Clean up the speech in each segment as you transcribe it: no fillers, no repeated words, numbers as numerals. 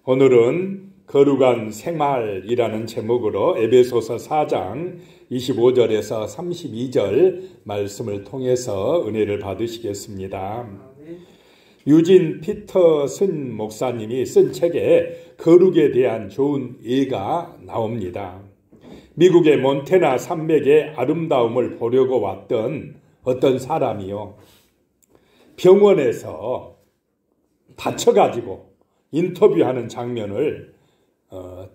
오늘은 거룩한 생활이라는 제목으로 에베소서 4장 25절에서 32절 말씀을 통해서 은혜를 받으시겠습니다. 유진 피터슨 목사님이 쓴 책에 거룩에 대한 좋은 예가 나옵니다. 미국의 몬태나 산맥의 아름다움을 보려고 왔던 어떤 사람이요, 병원에서 다쳐가지고 인터뷰하는 장면을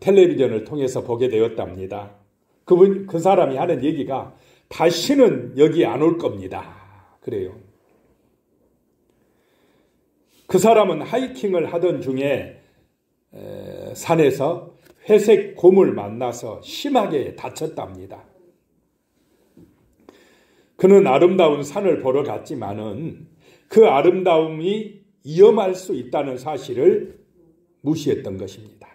텔레비전을 통해서 보게 되었답니다. 그 사람이 하는 얘기가 다시는 여기 안 올 겁니다. 그래요. 그 사람은 하이킹을 하던 중에 산에서 회색 곰을 만나서 심하게 다쳤답니다. 그는 아름다운 산을 보러 갔지만은 그 아름다움이 위험할 수 있다는 사실을 무시했던 것입니다.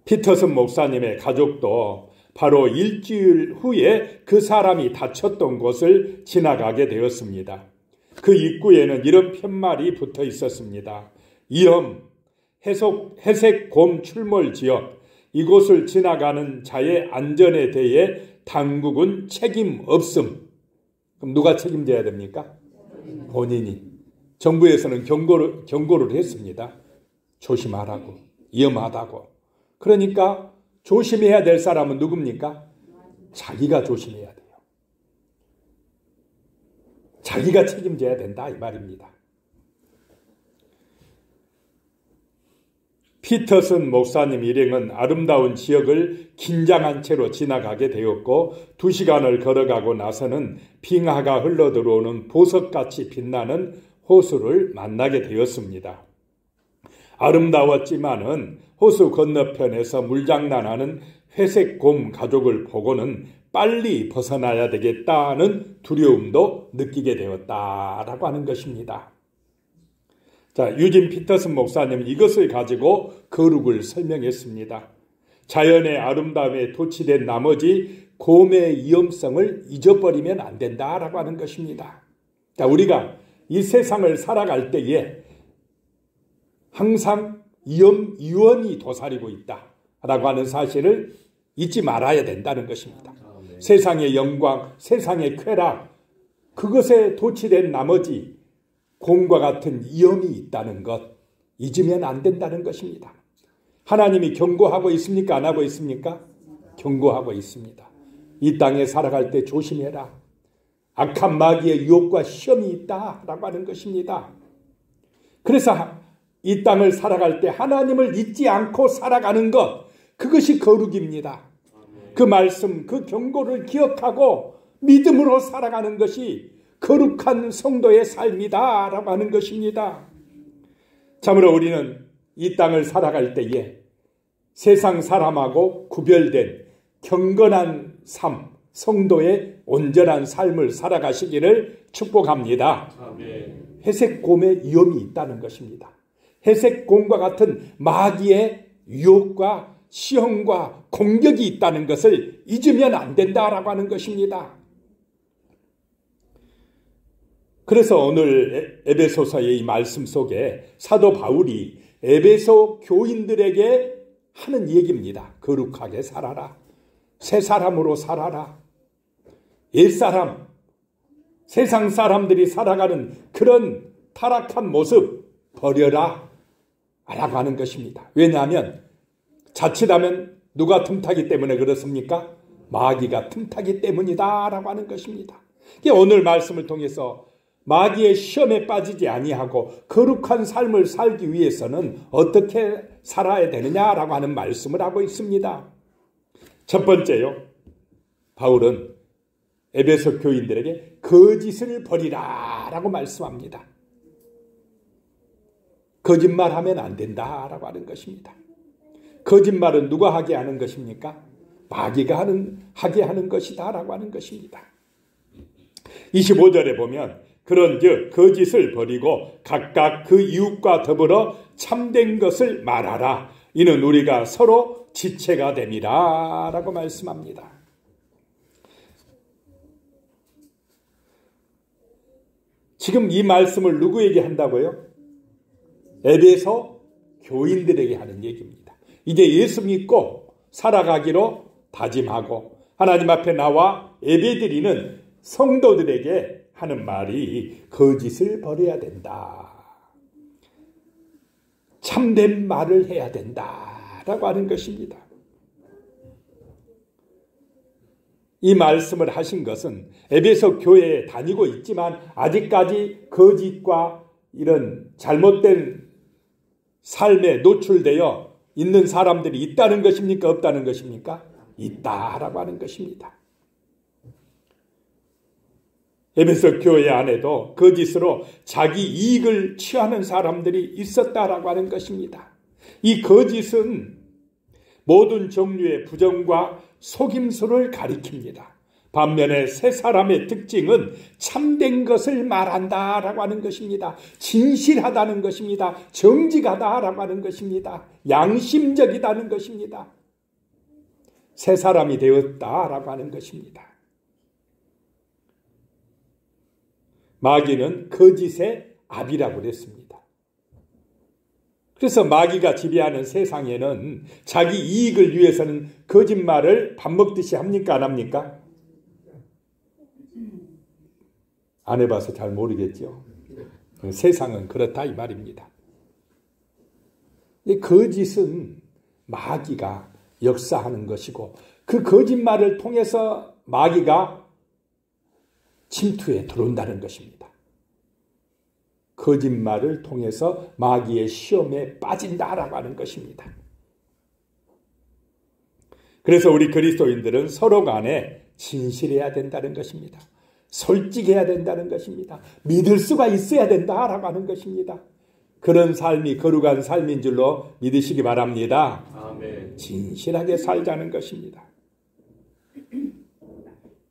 피터슨 목사님의 가족도 바로 일주일 후에 그 사람이 다쳤던 곳을 지나가게 되었습니다. 그 입구에는 이런 편말이 붙어 있었습니다. 위험, 회색 곰 출몰 지역, 이곳을 지나가는 자의 안전에 대해 당국은 책임 없음. 그럼 누가 책임져야 됩니까? 본인이. 정부에서는 경고를 했습니다. 조심하라고, 위험하다고. 그러니까 조심해야 될 사람은 누굽니까? 자기가 조심해야 돼요. 자기가 책임져야 된다 이 말입니다. 피터슨 목사님 일행은 아름다운 지역을 긴장한 채로 지나가게 되었고 2시간을 걸어가고 나서는 빙하가 흘러들어오는 보석같이 빛나는 호수를 만나게 되었습니다. 아름다웠지만은 호수 건너편에서 물장난하는 회색 곰 가족을 보고는 빨리 벗어나야 되겠다는 두려움도 느끼게 되었다라고 하는 것입니다. 자, 유진 피터슨 목사님은 이것을 가지고 거룩을 설명했습니다. 자연의 아름다움에 도취된 나머지 곰의 위험성을 잊어버리면 안 된다라고 하는 것입니다. 자, 우리가 이 세상을 살아갈 때에 항상 위험이 도사리고 있다라고 하는 사실을 잊지 말아야 된다는 것입니다. 세상의 영광, 세상의 쾌락, 그것에 도취된 나머지 곰과 같은 위험이 있다는 것 잊으면 안 된다는 것입니다. 하나님이 경고하고 있습니까? 안 하고 있습니까? 경고하고 있습니다. 이 땅에 살아갈 때 조심해라. 악한 마귀의 유혹과 시험이 있다라고 하는 것입니다. 그래서 이 땅을 살아갈 때 하나님을 잊지 않고 살아가는 것, 그것이 거룩입니다. 그 말씀, 그 경고를 기억하고 믿음으로 살아가는 것이 거룩한 성도의 삶이다라고 하는 것입니다. 참으로 우리는 이 땅을 살아갈 때에 세상 사람하고 구별된 경건한 삶, 성도의 온전한 삶을 살아가시기를 축복합니다. 아멘. 회색 곰의 위험이 있다는 것입니다. 회색 곰과 같은 마귀의 유혹과 시험과 공격이 있다는 것을 잊으면 안 된다라고 하는 것입니다. 그래서 오늘 에베소서의 이 말씀 속에 사도 바울이 에베소 교인들에게 하는 얘기입니다. 거룩하게 살아라. 새 사람으로 살아라. 옛사람, 세상 사람들이 살아가는 그런 타락한 모습 버려라 라고 하는 것입니다. 왜냐하면 자칫하면 누가 틈타기 때문에 그렇습니까? 마귀가 틈타기 때문이다 라고 하는 것입니다. 오늘 말씀을 통해서 마귀의 시험에 빠지지 아니하고 거룩한 삶을 살기 위해서는 어떻게 살아야 되느냐라고 하는 말씀을 하고 있습니다. 첫 번째요, 바울은 에베소 교인들에게 거짓을 버리라 라고 말씀합니다. 거짓말하면 안 된다라고 하는 것입니다. 거짓말은 누가 하게 하는 것입니까? 마귀가 하게 하는 것이다라고 하는 것입니다. 25절에 보면 그런즉 거짓을 버리고 각각 그 이웃과 더불어 참된 것을 말하라. 이는 우리가 서로 지체가 됨이라 라고 말씀합니다. 지금 이 말씀을 누구에게 한다고요? 에베소 교인들에게 하는 얘기입니다. 이제 예수 믿고 살아가기로 다짐하고 하나님 앞에 나와 예배드리는 성도들에게 하는 말이 거짓을 버려야 된다. 참된 말을 해야 된다라고 하는 것입니다. 이 말씀을 하신 것은 에베소 교회에 다니고 있지만 아직까지 거짓과 이런 잘못된 삶에 노출되어 있는 사람들이 있다는 것입니까? 없다는 것입니까? 있다라고 하는 것입니다. 에베소 교회 안에도 거짓으로 자기 이익을 취하는 사람들이 있었다라고 하는 것입니다. 이 거짓은 모든 종류의 부정과 속임수를 가리킵니다. 반면에 새 사람의 특징은 참된 것을 말한다라고 하는 것입니다. 진실하다는 것입니다. 정직하다라고 하는 것입니다. 양심적이다는 것입니다. 새 사람이 되었다라고 하는 것입니다. 마귀는 거짓의 압이라고 그랬습니다. 그래서 마귀가 지배하는 세상에는 자기 이익을 위해서는 거짓말을 밥 먹듯이 합니까? 안 합니까? 안 해봐서 잘 모르겠죠. 세상은 그렇다 이 말입니다. 거짓은 마귀가 역사하는 것이고 그 거짓말을 통해서 마귀가 침투에 들어온다는 것입니다. 거짓말을 통해서 마귀의 시험에 빠진다라고 하는 것입니다. 그래서 우리 그리스도인들은 서로 간에 진실해야 된다는 것입니다. 솔직해야 된다는 것입니다. 믿을 수가 있어야 된다라고 하는 것입니다. 그런 삶이 거룩한 삶인 줄로 믿으시기 바랍니다. 아멘. 진실하게 살자는 것입니다.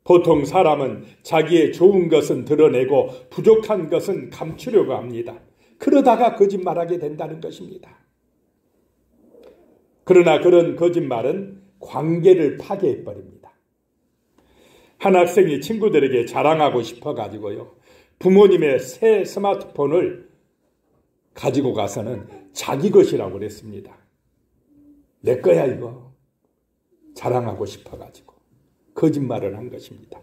보통 사람은 자기의 좋은 것은 드러내고 부족한 것은 감추려고 합니다. 그러다가 거짓말하게 된다는 것입니다. 그러나 그런 거짓말은 관계를 파괴해버립니다. 한 학생이 친구들에게 자랑하고 싶어가지고요, 부모님의 새 스마트폰을 가지고 가서는 자기 것이라고 그랬습니다. 내 거야 이거. 자랑하고 싶어가지고 거짓말을 한 것입니다.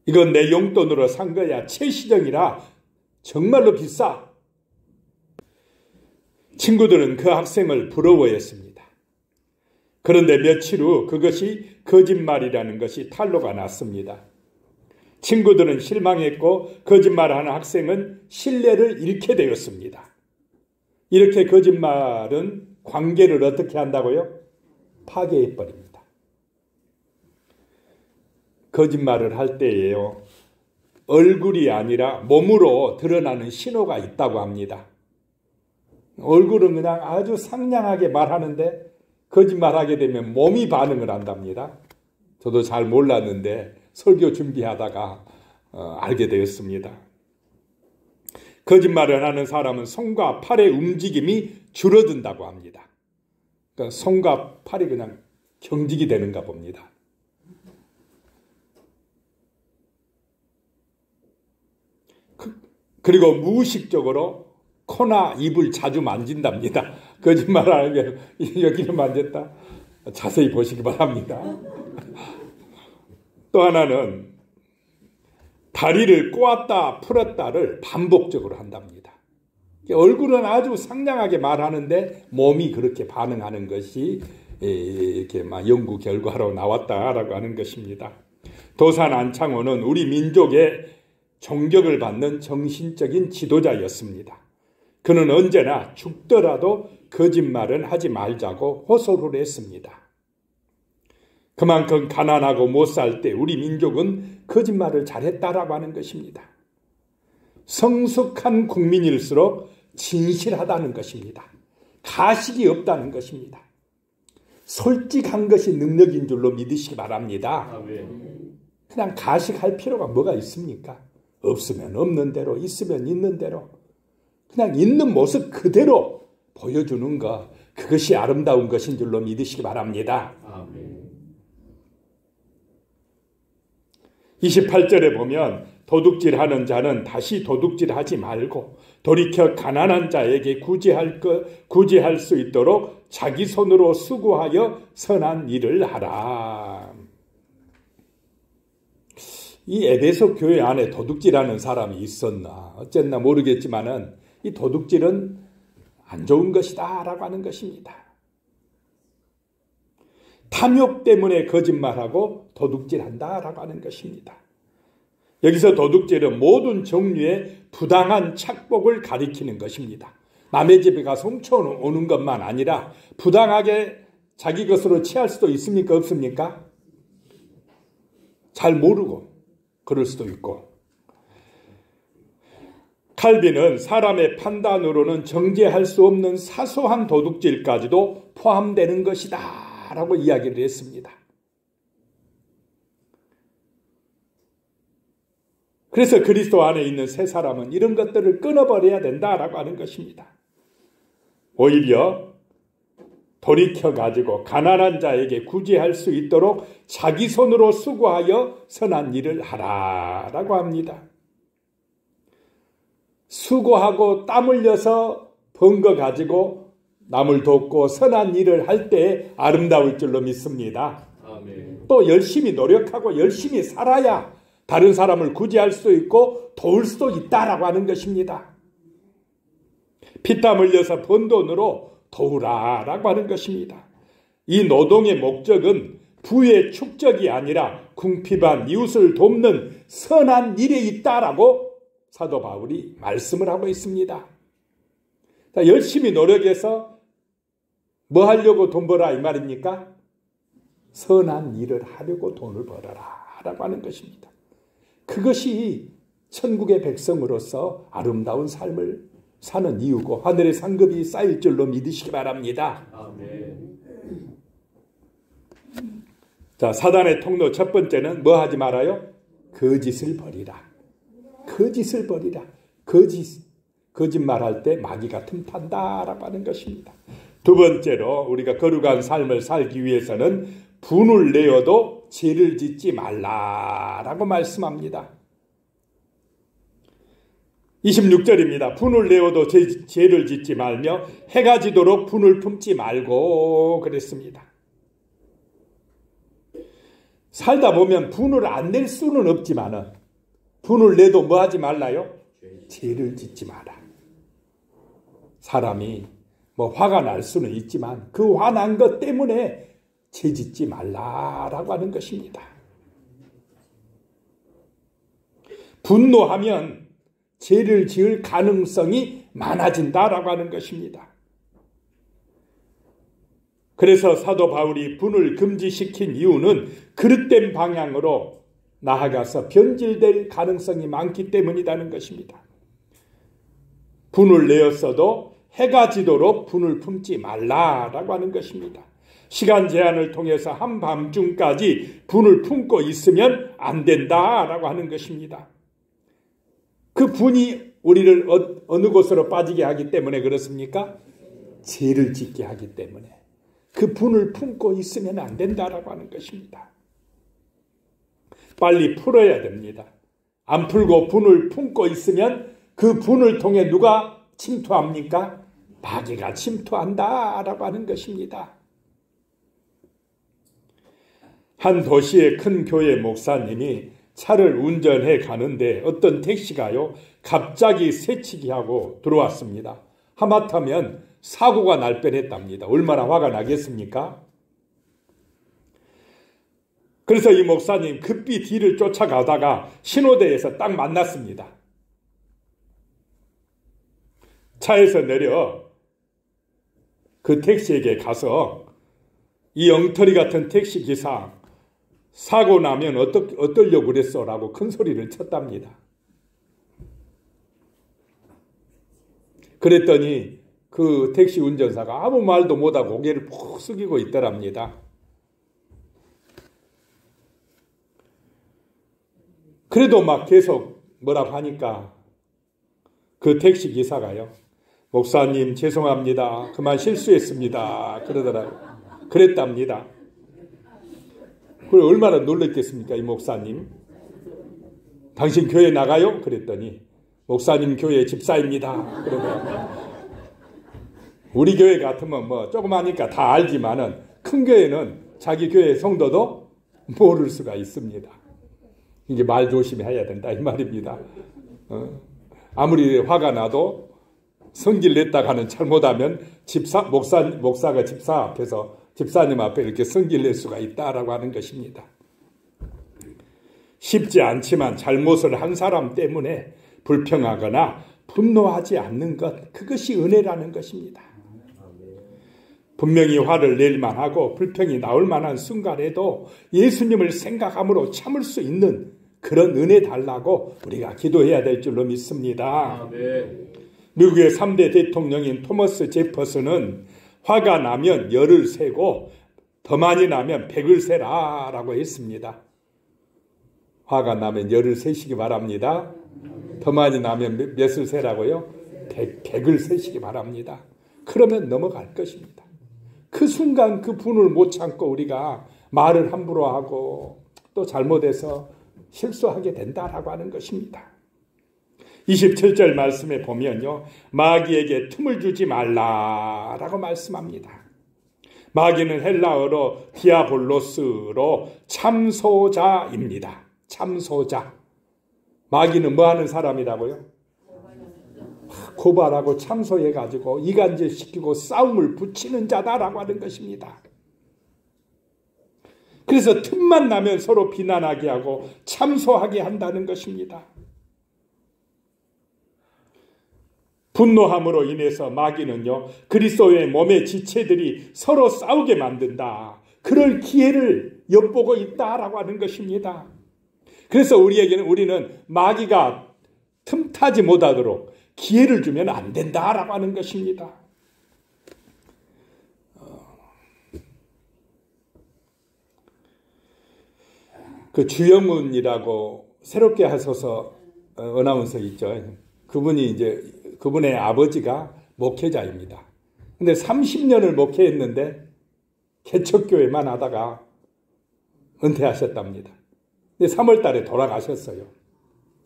이건 내 용돈으로 산 거야. 최시정이라 정말로 비싸. 친구들은 그 학생을 부러워했습니다. 그런데 며칠 후 그것이 거짓말이라는 것이 탄로가 났습니다. 친구들은 실망했고 거짓말하는 학생은 신뢰를 잃게 되었습니다. 이렇게 거짓말은 관계를 어떻게 한다고요? 파괴해버립니다. 거짓말을 할 때에요, 얼굴이 아니라 몸으로 드러나는 신호가 있다고 합니다. 얼굴은 그냥 아주 상냥하게 말하는데 거짓말하게 되면 몸이 반응을 한답니다. 저도 잘 몰랐는데 설교 준비하다가 알게 되었습니다. 거짓말을 하는 사람은 손과 팔의 움직임이 줄어든다고 합니다. 그러니까 손과 팔이 그냥 경직이 되는가 봅니다. 그리고 무의식적으로 코나 입을 자주 만진답니다. 거짓말을 하면 여기를 만졌다. 자세히 보시기 바랍니다. 또 하나는 다리를 꼬았다 풀었다를 반복적으로 한답니다. 얼굴은 아주 상냥하게 말하는데 몸이 그렇게 반응하는 것이 이렇게 연구 결과로 나왔다라고 하는 것입니다. 도산 안창호는 우리 민족의 존경을 받는 정신적인 지도자였습니다. 그는 언제나 죽더라도 거짓말은 하지 말자고 호소를 했습니다. 그만큼 가난하고 못 살 때 우리 민족은 거짓말을 잘했다라고 하는 것입니다. 성숙한 국민일수록 진실하다는 것입니다. 가식이 없다는 것입니다. 솔직한 것이 능력인 줄로 믿으시기 바랍니다. 그냥 가식할 필요가 뭐가 있습니까? 없으면 없는 대로, 있으면 있는 대로, 그냥 있는 모습 그대로 보여주는 것, 그것이 아름다운 것인 줄로 믿으시기 바랍니다. 아멘. 28절에 보면 도둑질하는 자는 다시 도둑질하지 말고 돌이켜 가난한 자에게 구제할 수 있도록 자기 손으로 수고하여 선한 일을 하라. 이 에베소 교회 안에 도둑질하는 사람이 있었나 어쨌나 모르겠지만은 이 도둑질은 안 좋은 것이다 라고 하는 것입니다. 탐욕 때문에 거짓말하고 도둑질한다 라고 하는 것입니다. 여기서 도둑질은 모든 종류의 부당한 착복을 가리키는 것입니다. 남의 집에 가서 훔쳐오는 것만 아니라 부당하게 자기 것으로 취할 수도 있습니까? 없습니까? 잘 모르고 그럴 수도 있고. 칼빈은 사람의 판단으로는 정죄할 수 없는 사소한 도둑질까지도 포함되는 것이다 라고 이야기를 했습니다. 그래서 그리스도 안에 있는 새 사람은 이런 것들을 끊어버려야 된다라고 하는 것입니다. 오히려 돌이켜가지고 가난한 자에게 구제할 수 있도록 자기 손으로 수고하여 선한 일을 하라라고 합니다. 수고하고 땀 흘려서 번 거 가지고 남을 돕고 선한 일을 할 때 아름다울 줄로 믿습니다. 아멘. 또 열심히 노력하고 열심히 살아야 다른 사람을 구제할 수도 있고 도울 수도 있다라고 하는 것입니다. 피땀 흘려서 번 돈으로 도우라라고 하는 것입니다. 이 노동의 목적은 부의 축적이 아니라 궁핍한 이웃을 돕는 선한 일에 있다라고 사도 바울이 말씀을 하고 있습니다. 열심히 노력해서 뭐 하려고 돈 벌어 이 말입니까? 선한 일을 하려고 돈을 벌어라 라고 하는 것입니다. 그것이 천국의 백성으로서 아름다운 삶을 사는 이유고 하늘의 상급이 쌓일 줄로 믿으시기 바랍니다. 아멘. 자, 사단의 통로 첫 번째는 뭐 하지 말아요? 거짓을 버리라. 거짓을 버리라. 거짓말할 때 마귀가 틈탄다라고 하는 것입니다. 두 번째로 우리가 거룩한 삶을 살기 위해서는 분을 내어도 죄를 짓지 말라라고 말씀합니다. 26절입니다. 분을 내어도 죄를 짓지 말며 해가 지도록 분을 품지 말고 그랬습니다. 살다 보면 분을 안 낼 수는 없지만은 분을 내도 뭐 하지 말라요? 죄를 짓지 마라. 사람이 뭐 화가 날 수는 있지만 그 화난 것 때문에 죄 짓지 말라라고 하는 것입니다. 분노하면 죄를 지을 가능성이 많아진다라고 하는 것입니다. 그래서 사도 바울이 분을 금지시킨 이유는 그릇된 방향으로 나아가서 변질될 가능성이 많기 때문이라는 것입니다. 분을 내었어도 해가 지도록 분을 품지 말라라고 하는 것입니다. 시간 제한을 통해서 한밤중까지 분을 품고 있으면 안 된다라고 하는 것입니다. 그 분이 우리를 어느 곳으로 빠지게 하기 때문에 그렇습니까? 죄를 짓게 하기 때문에 그 분을 품고 있으면 안 된다라고 하는 것입니다. 빨리 풀어야 됩니다. 안 풀고 분을 품고 있으면 그 분을 통해 누가 침투합니까? 마귀가 침투한다라고 하는 것입니다. 한 도시의 큰 교회 목사님이 차를 운전해 가는데 어떤 택시가요 갑자기 새치기 하고 들어왔습니다. 하마터면 사고가 날 뻔했답니다. 얼마나 화가 나겠습니까? 그래서 이 목사님 급히 뒤를 쫓아가다가 신호대에서 딱 만났습니다. 차에서 내려 그 택시에게 가서 이 엉터리 같은 택시 기사 사고 나면 어떠려고 그랬어? 라고 큰 소리를 쳤답니다. 그랬더니 그 택시 운전사가 아무 말도 못하고 고개를 푹 숙이고 있더랍니다. 그래도 막 계속 뭐라고 하니까 그 택시 기사가요. 목사님 죄송합니다. 그만 실수했습니다. 그러더라고요. 그랬답니다. 그걸 얼마나 놀랬겠습니까, 이 목사님? 당신 교회 나가요? 그랬더니 목사님 교회 집사입니다. 그러면 우리 교회 같으면 뭐 조그마니까 다 알지만은 큰 교회는 자기 교회 성도도 모를 수가 있습니다. 이게 말 조심해야 된다 이 말입니다. 아무리 화가 나도 성질 냈다가는 잘못하면 목사가 집사 앞에서 집사님 앞에 이렇게 성질 낼 수가 있다라고 하는 것입니다. 쉽지 않지만 잘못을 한 사람 때문에 불평하거나 분노하지 않는 것, 그것이 은혜라는 것입니다. 분명히 화를 낼 만하고 불평이 나올 만한 순간에도 예수님을 생각함으로 참을 수 있는 그런 은혜 달라고 우리가 기도해야 될 줄로 믿습니다. 미국의 3대 대통령인 토머스 제퍼슨은 화가 나면 열을 세고 더 많이 나면 100을 세라 라고 했습니다. 화가 나면 열을 세시기 바랍니다. 더 많이 나면 몇을 세라고요? 100을 세시기 바랍니다. 그러면 넘어갈 것입니다. 그 순간 그 분을 못 참고 우리가 말을 함부로 하고 또 잘못해서 실수하게 된다라고 하는 것입니다. 27절 말씀에 보면요, 마귀에게 틈을 주지 말라라고 말씀합니다. 마귀는 헬라어로 디아볼로스로 참소자입니다. 참소자. 마귀는 뭐 하는 사람이라고요? 고발하고 참소해가지고 이간질시키고 싸움을 붙이는 자다라고 하는 것입니다. 그래서 틈만 나면 서로 비난하게 하고 참소하게 한다는 것입니다. 분노함으로 인해서 마귀는요, 그리스도의 몸의 지체들이 서로 싸우게 만든다. 그럴 기회를 엿보고 있다라고 하는 것입니다. 그래서 우리는 마귀가 틈타지 못하도록 기회를 주면 안 된다라고 하는 것입니다. 그 주영훈이라고 새롭게 하소서 어나운서 있죠. 그분의 아버지가 목회자입니다. 근데 30년을 목회했는데 개척교회만 하다가 은퇴하셨답니다. 근데 3월 달에 돌아가셨어요.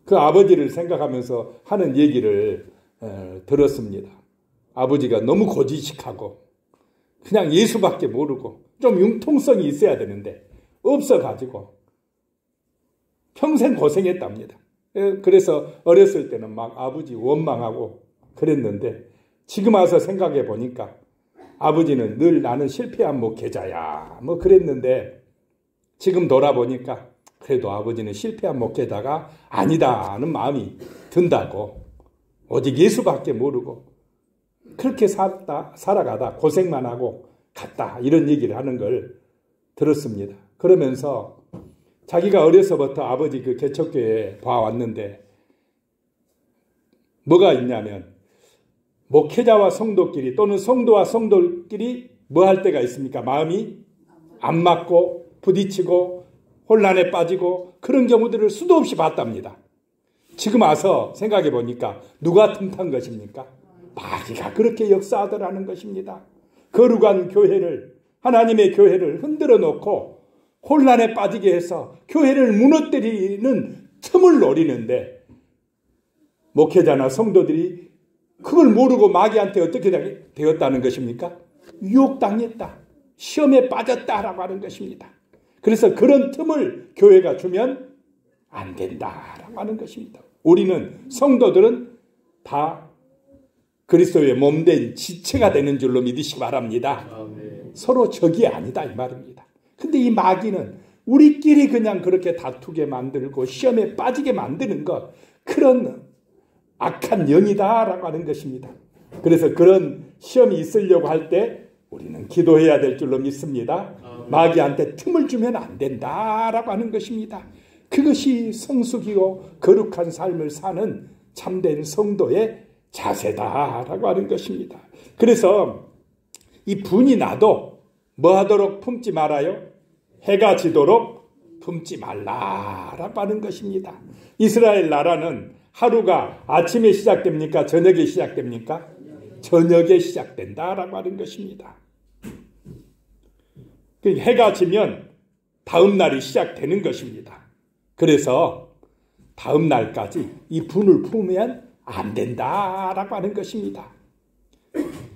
그 아버지를 생각하면서 하는 얘기를 들었습니다. 아버지가 너무 고지식하고 그냥 예수밖에 모르고 좀 융통성이 있어야 되는데 없어가지고 평생 고생했답니다. 그래서 어렸을 때는 막 아버지 원망하고 그랬는데 지금 와서 생각해 보니까 아버지는 늘 나는 실패한 목회자야 뭐 그랬는데 지금 돌아보니까 그래도 아버지는 실패한 목회자가 아니다는 마음이 든다고, 오직 예수밖에 모르고 그렇게 살아가다 고생만 하고 갔다 이런 얘기를 하는 걸 들었습니다. 그러면서 자기가 어려서부터 아버지 그 개척교회에 봐왔는데 뭐가 있냐면 목회자와 성도끼리 또는 성도와 성도끼리 뭐 할 때가 있습니까? 마음이 안 맞고 부딪히고 혼란에 빠지고 그런 경우들을 수도 없이 봤답니다. 지금 와서 생각해 보니까 누가 틈탄 것입니까? 마귀가 그렇게 역사하더라는 것입니다. 거룩한 교회를, 하나님의 교회를 흔들어 놓고 혼란에 빠지게 해서 교회를 무너뜨리는 틈을 노리는데 목회자나 성도들이 그걸 모르고 마귀한테 어떻게 되었다는 것입니까? 유혹당했다. 시험에 빠졌다라고 하는 것입니다. 그래서 그런 틈을 교회가 주면 안 된다라고 하는 것입니다. 우리는 성도들은 다 그리스도의 몸된 지체가 되는 줄로 믿으시기 바랍니다. 서로 적이 아니다 이 말입니다. 근데 이 마귀는 우리끼리 그냥 그렇게 다투게 만들고 시험에 빠지게 만드는 것, 그런 악한 영이다라고 하는 것입니다. 그래서 그런 시험이 있으려고 할 때 우리는 기도해야 될 줄로 믿습니다. 마귀한테 틈을 주면 안 된다라고 하는 것입니다. 그것이 성숙이고 거룩한 삶을 사는 참된 성도의 자세다라고 하는 것입니다. 그래서 이 분이 나도 뭐 하도록 품지 말아요? 해가 지도록 품지 말라라고 하는 것입니다. 이스라엘 나라는 하루가 아침에 시작됩니까? 저녁에 시작됩니까? 저녁에 시작된다라고 하는 것입니다. 해가 지면 다음 날이 시작되는 것입니다. 그래서 다음 날까지 이 분을 품으면 안 된다라고 하는 것입니다.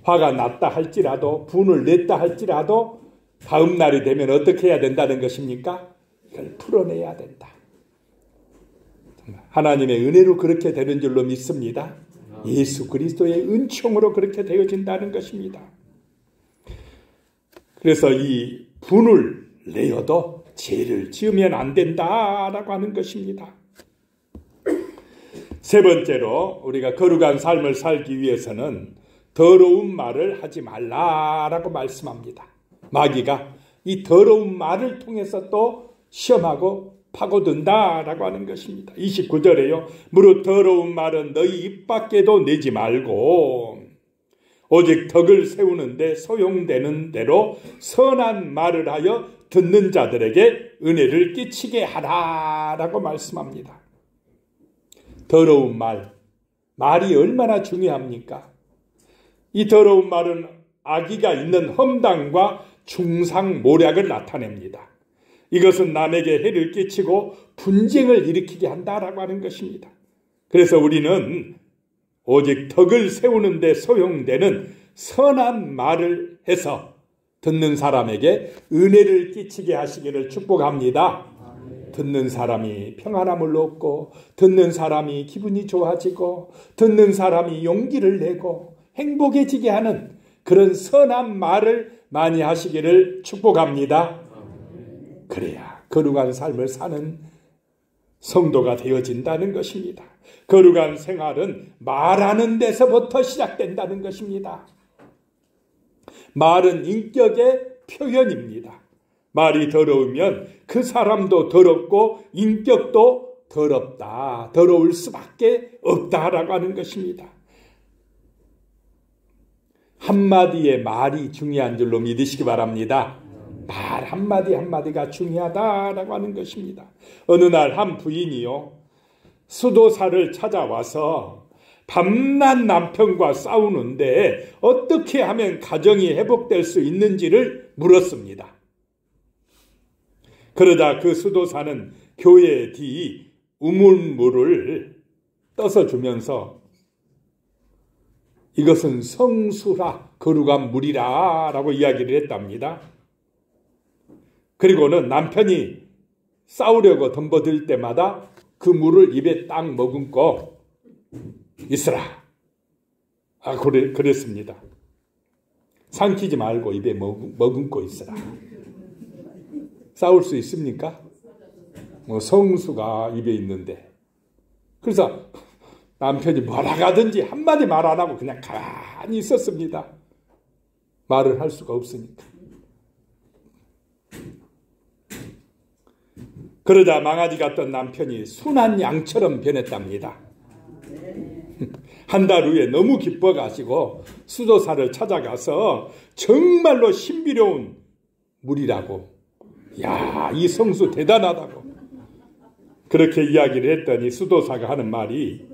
화가 났다 할지라도, 분을 냈다 할지라도 다음 날이 되면 어떻게 해야 된다는 것입니까? 이걸 풀어내야 된다. 하나님의 은혜로 그렇게 되는 줄로 믿습니다. 예수 그리스도의 은총으로 그렇게 되어진다는 것입니다. 그래서 이 분을 내어도 죄를 지으면 안 된다라고 하는 것입니다. 세 번째로 우리가 거룩한 삶을 살기 위해서는 더러운 말을 하지 말라라고 말씀합니다. 마귀가 이 더러운 말을 통해서 또 시험하고 파고든다라고 하는 것입니다. 29절에요. 무릇 더러운 말은 너희 입 밖에도 내지 말고 오직 덕을 세우는데 소용되는 대로 선한 말을 하여 듣는 자들에게 은혜를 끼치게 하라라고 말씀합니다. 더러운 말이 얼마나 중요합니까? 이 더러운 말은 악의가 있는 험담과 중상모략을 나타냅니다. 이것은 남에게 해를 끼치고 분쟁을 일으키게 한다라고 하는 것입니다. 그래서 우리는 오직 덕을 세우는 데 소용되는 선한 말을 해서 듣는 사람에게 은혜를 끼치게 하시기를 축복합니다. 듣는 사람이 평안함을 얻고, 듣는 사람이 기분이 좋아지고, 듣는 사람이 용기를 내고 행복해지게 하는 그런 선한 말을 많이 하시기를 축복합니다. 그래야 거룩한 삶을 사는 성도가 되어진다는 것입니다. 거룩한 생활은 말하는 데서부터 시작된다는 것입니다. 말은 인격의 표현입니다. 말이 더러우면 그 사람도 더럽고 인격도 더럽다, 더러울 수밖에 없다라고 하는 것입니다. 한마디의 말이 중요한 줄로 믿으시기 바랍니다. 말 한마디 한마디가 중요하다라고 하는 것입니다. 어느 날 한 부인이요, 수도사를 찾아와서 밤낮 남편과 싸우는데 어떻게 하면 가정이 회복될 수 있는지를 물었습니다. 그러자 그 수도사는 교회 뒤 우물물을 떠서 주면서 이것은 성수라, 거룩한 물이라 라고 이야기를 했답니다. 그리고는 남편이 싸우려고 덤벼들 때마다 그 물을 입에 딱 머금고 있으라. 그랬습니다. 삼키지 말고 입에 머금고 있으라. 싸울 수 있습니까? 성수가 입에 있는데. 그래서 남편이 뭐라 하든지 한마디 말 안 하고 그냥 가만히 있었습니다. 말을 할 수가 없으니까. 그러다 망아지 같던 남편이 순한 양처럼 변했답니다. 한 달 후에 너무 기뻐가지고 수도사를 찾아가서 정말로 신비로운 물이라고, 야, 이 성수 대단하다고 그렇게 이야기를 했더니 수도사가 하는 말이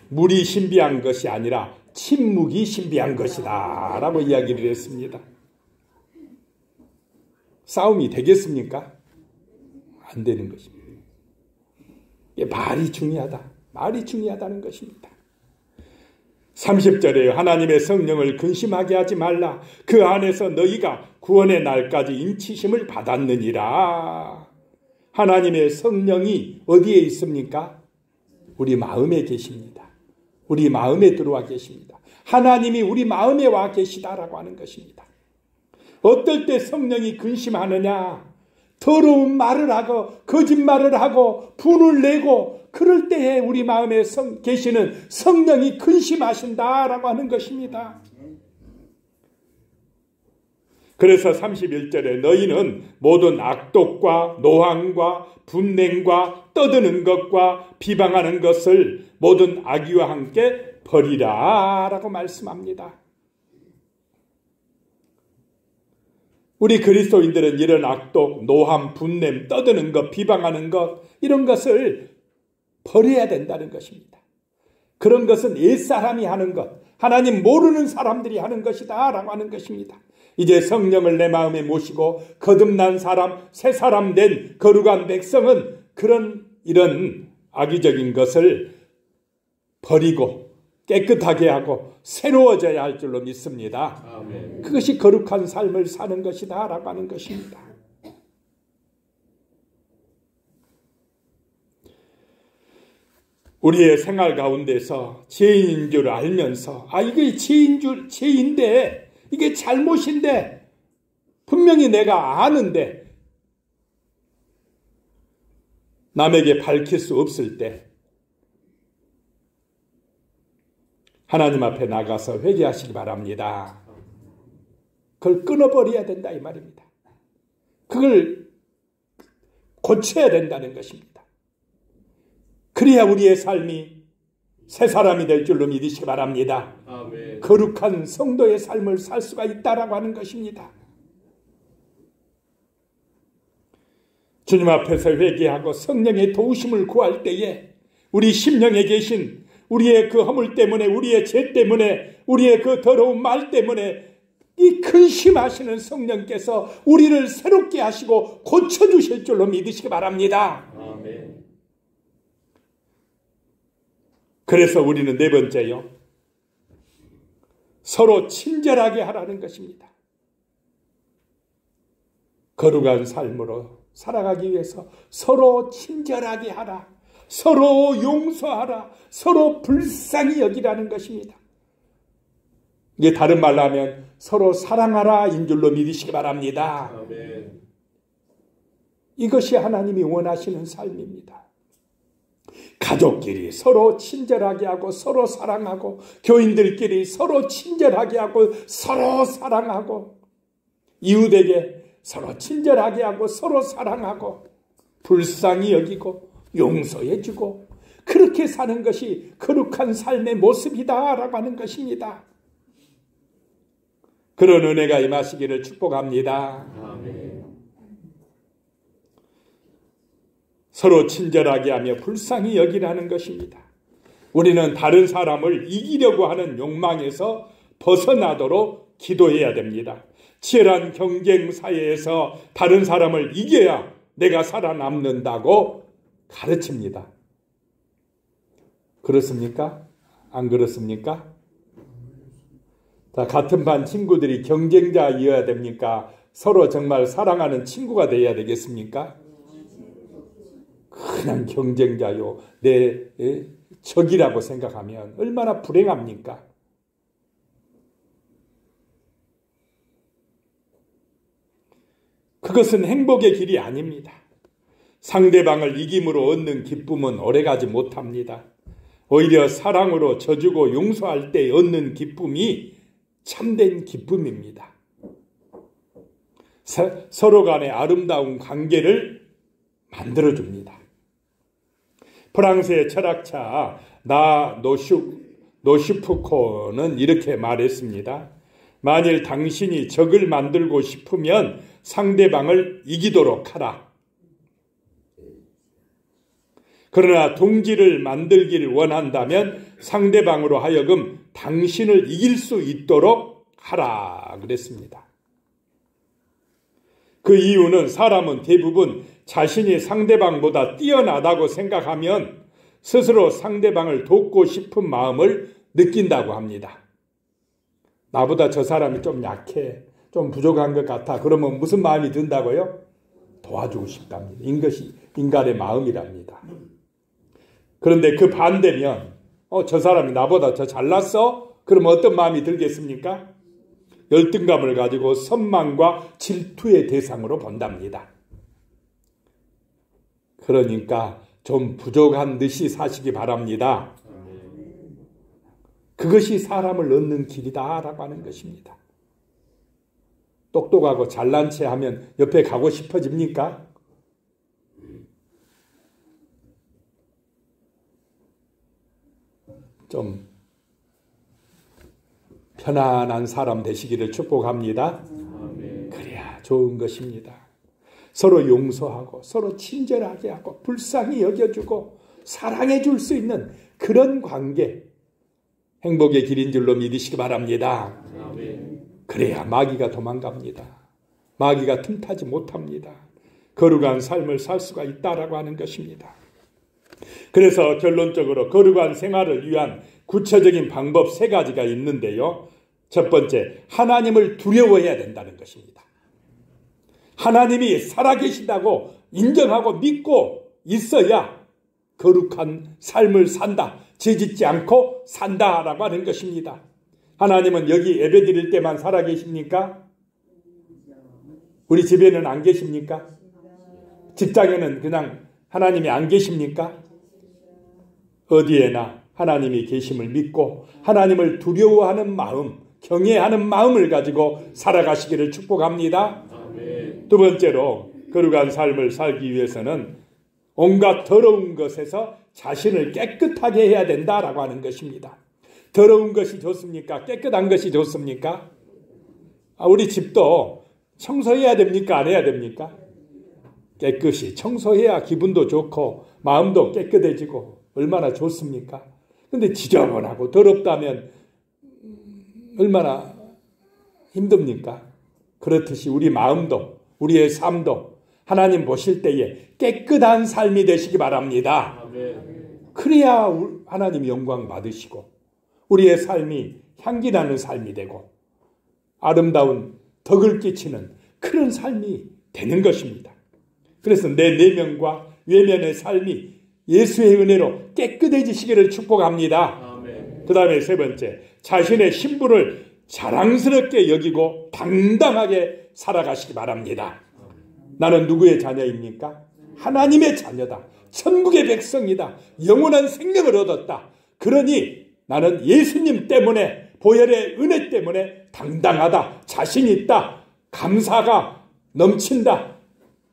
물이 신비한 것이 아니라 침묵이 신비한 것이다 라고 이야기를 했습니다. 싸움이 되겠습니까? 안 되는 것입니다. 말이 중요하다. 말이 중요하다는 것입니다. 30절에 하나님의 성령을 근심하게 하지 말라. 그 안에서 너희가 구원의 날까지 인치심을 받았느니라. 하나님의 성령이 어디에 있습니까? 우리 마음에 계십니다. 우리 마음에 들어와 계십니다. 하나님이 우리 마음에 와 계시다라고 하는 것입니다. 어떨 때 성령이 근심하느냐? 더러운 말을 하고 거짓말을 하고 분을 내고 그럴 때에 우리 마음에 계시는 성령이 근심하신다라고 하는 것입니다. 그래서 31절에 너희는 모든 악독과 노함과 분냉과 떠드는 것과 비방하는 것을 모든 악의와 함께 버리라 라고 말씀합니다. 우리 그리스도인들은 이런 악독, 노함, 분냄, 떠드는 것, 비방하는 것, 이런 것을 버려야 된다는 것입니다. 그런 것은 옛사람이 하는 것, 하나님 모르는 사람들이 하는 것이다 라고 하는 것입니다. 이제 성령을 내 마음에 모시고 거듭난 사람, 새 사람 된 거룩한 백성은 이런 악의적인 것을 버리고 깨끗하게 하고 새로워져야 할 줄로 믿습니다. 아멘. 그것이 거룩한 삶을 사는 것이다 라고 하는 것입니다. 우리의 생활 가운데서 죄인인 줄 알면서 이게 죄인데 이게 잘못인데 분명히 내가 아는데 남에게 밝힐 수 없을 때 하나님 앞에 나가서 회개하시기 바랍니다. 그걸 끊어버려야 된다 이 말입니다. 그걸 고쳐야 된다는 것입니다. 그래야 우리의 삶이 새 사람이 될 줄로 믿으시기 바랍니다. 아멘. 거룩한 성도의 삶을 살 수가 있다라고 하는 것입니다. 주님 앞에서 회개하고 성령의 도우심을 구할 때에 우리 심령에 계신 우리의 그 허물 때문에, 우리의 죄 때문에, 우리의 그 더러운 말 때문에 이 근심하시는 성령께서 우리를 새롭게 하시고 고쳐주실 줄로 믿으시기 바랍니다. 아멘. 그래서 우리는 네 번째요, 서로 친절하게 하라는 것입니다. 거룩한 삶으로 살아가기 위해서 서로 친절하게 하라, 서로 용서하라, 서로 불쌍히 여기라는 것입니다. 이게 다른 말로 하면 서로 사랑하라 인 줄로 믿으시기 바랍니다. 아멘. 이것이 하나님이 원하시는 삶입니다. 가족끼리 서로 친절하게 하고 서로 사랑하고, 교인들끼리 서로 친절하게 하고 서로 사랑하고, 이웃에게 서로 친절하게 하고 서로 사랑하고 불쌍히 여기고 용서해주고, 그렇게 사는 것이 거룩한 삶의 모습이다라고 하는 것입니다. 그런 은혜가 임하시기를 축복합니다. 아멘. 서로 친절하게 하며 불쌍히 여기라는 것입니다. 우리는 다른 사람을 이기려고 하는 욕망에서 벗어나도록 기도해야 됩니다. 치열한 경쟁 사회에서 다른 사람을 이겨야 내가 살아남는다고 가르칩니다. 그렇습니까? 안 그렇습니까? 자, 같은 반 친구들이 경쟁자이어야 됩니까? 서로 정말 사랑하는 친구가 되어야 되겠습니까? 그냥 경쟁자요, 내 적이라고 생각하면 얼마나 불행합니까? 그것은 행복의 길이 아닙니다. 상대방을 이김으로 얻는 기쁨은 오래가지 못합니다. 오히려 사랑으로 져주고 용서할 때 얻는 기쁨이 참된 기쁨입니다. 서로 간의 아름다운 관계를 만들어줍니다. 프랑스의 철학자 노슈프코는 이렇게 말했습니다. 만일 당신이 적을 만들고 싶으면 상대방을 이기도록 하라. 그러나 동지를 만들기를 원한다면 상대방으로 하여금 당신을 이길 수 있도록 하라 그랬습니다. 그 이유는 사람은 대부분 자신이 상대방보다 뛰어나다고 생각하면 스스로 상대방을 돕고 싶은 마음을 느낀다고 합니다. 나보다 저 사람이 좀 약해, 좀 부족한 것 같아. 그러면 무슨 마음이 든다고요? 도와주고 싶답니다. 이것이 인간의 마음이랍니다. 그런데 그 반대면 저 사람이 나보다 더 잘났어? 그러면 어떤 마음이 들겠습니까? 열등감을 가지고 선망과 질투의 대상으로 본답니다. 그러니까 좀 부족한 듯이 사시기 바랍니다. 그것이 사람을 얻는 길이다라고 하는 것입니다. 똑똑하고 잘난 체 하면 옆에 가고 싶어집니까? 좀 편안한 사람 되시기를 축복합니다. 그래야 좋은 것입니다. 서로 용서하고 서로 친절하게 하고 불쌍히 여겨주고 사랑해 줄 수 있는 그런 관계, 행복의 길인 줄로 믿으시기 바랍니다. 그래야 마귀가 도망갑니다. 마귀가 틈타지 못합니다. 거룩한 삶을 살 수가 있다라고 하는 것입니다. 그래서 결론적으로 거룩한 생활을 위한 구체적인 방법 3가지가 있는데요. 첫 번째, 하나님을 두려워해야 된다는 것입니다. 하나님이 살아계신다고 인정하고 믿고 있어야 거룩한 삶을 산다, 죄짓지 않고 산다라고 하는 것입니다. 하나님은 여기 예배드릴 때만 살아계십니까? 우리 집에는 안 계십니까? 직장에는 그냥 하나님이 안 계십니까? 어디에나 하나님이 계심을 믿고 하나님을 두려워하는 마음, 경외하는 마음을 가지고 살아가시기를 축복합니다. 아멘. 두 번째로 거룩한 삶을 살기 위해서는 온갖 더러운 것에서 자신을 깨끗하게 해야 된다라고 하는 것입니다. 더러운 것이 좋습니까? 깨끗한 것이 좋습니까? 우리 집도 청소해야 됩니까? 안 해야 됩니까? 깨끗이 청소해야 기분도 좋고 마음도 깨끗해지고 얼마나 좋습니까? 근데 지저분하고 더럽다면 얼마나 힘듭니까? 그렇듯이 우리 마음도 우리의 삶도 하나님 보실 때에 깨끗한 삶이 되시기 바랍니다. 그래야 하나님 영광 받으시고 우리의 삶이 향기나는 삶이 되고 아름다운 덕을 끼치는 그런 삶이 되는 것입니다. 그래서 내 내면과 외면의 삶이 예수의 은혜로 깨끗해지시기를 축복합니다. 그 다음에 세 번째, 자신의 신분을 자랑스럽게 여기고 당당하게 살아가시기 바랍니다. 나는 누구의 자녀입니까? 하나님의 자녀다. 천국의 백성이다. 영원한 생명을 얻었다. 그러니 나는 예수님 때문에, 보혈의 은혜 때문에 당당하다. 자신 있다. 감사가 넘친다.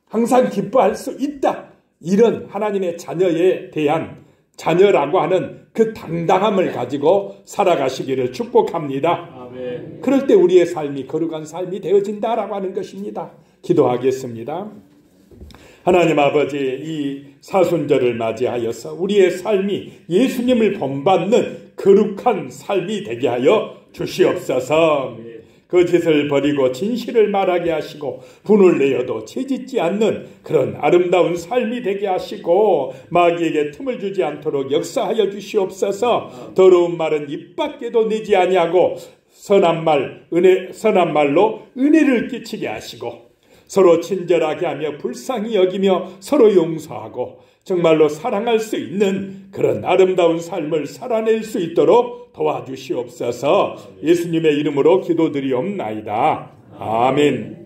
항상 기뻐할 수 있다. 이런 하나님의 자녀에 대한 자녀라고 하는 그 당당함을 가지고 살아가시기를 축복합니다. 아멘. 그럴 때 우리의 삶이 거룩한 삶이 되어진다라고 하는 것입니다. 기도하겠습니다. 하나님 아버지, 이 사순절을 맞이하여서 우리의 삶이 예수님을 본받는 거룩한 삶이 되게 하여 주시옵소서. 거짓을 버리고 진실을 말하게 하시고 분을 내어도 채짓지 않는 그런 아름다운 삶이 되게 하시고 마귀에게 틈을 주지 않도록 역사하여 주시옵소서. 더러운 말은 입 밖에도 내지 아니하고 선한 말로 은혜를 끼치게 하시고 서로 친절하게 하며 불쌍히 여기며 서로 용서하고 정말로 사랑할 수 있는 그런 아름다운 삶을 살아낼 수 있도록 도와주시옵소서. 예수님의 이름으로 기도드리옵나이다. 아멘.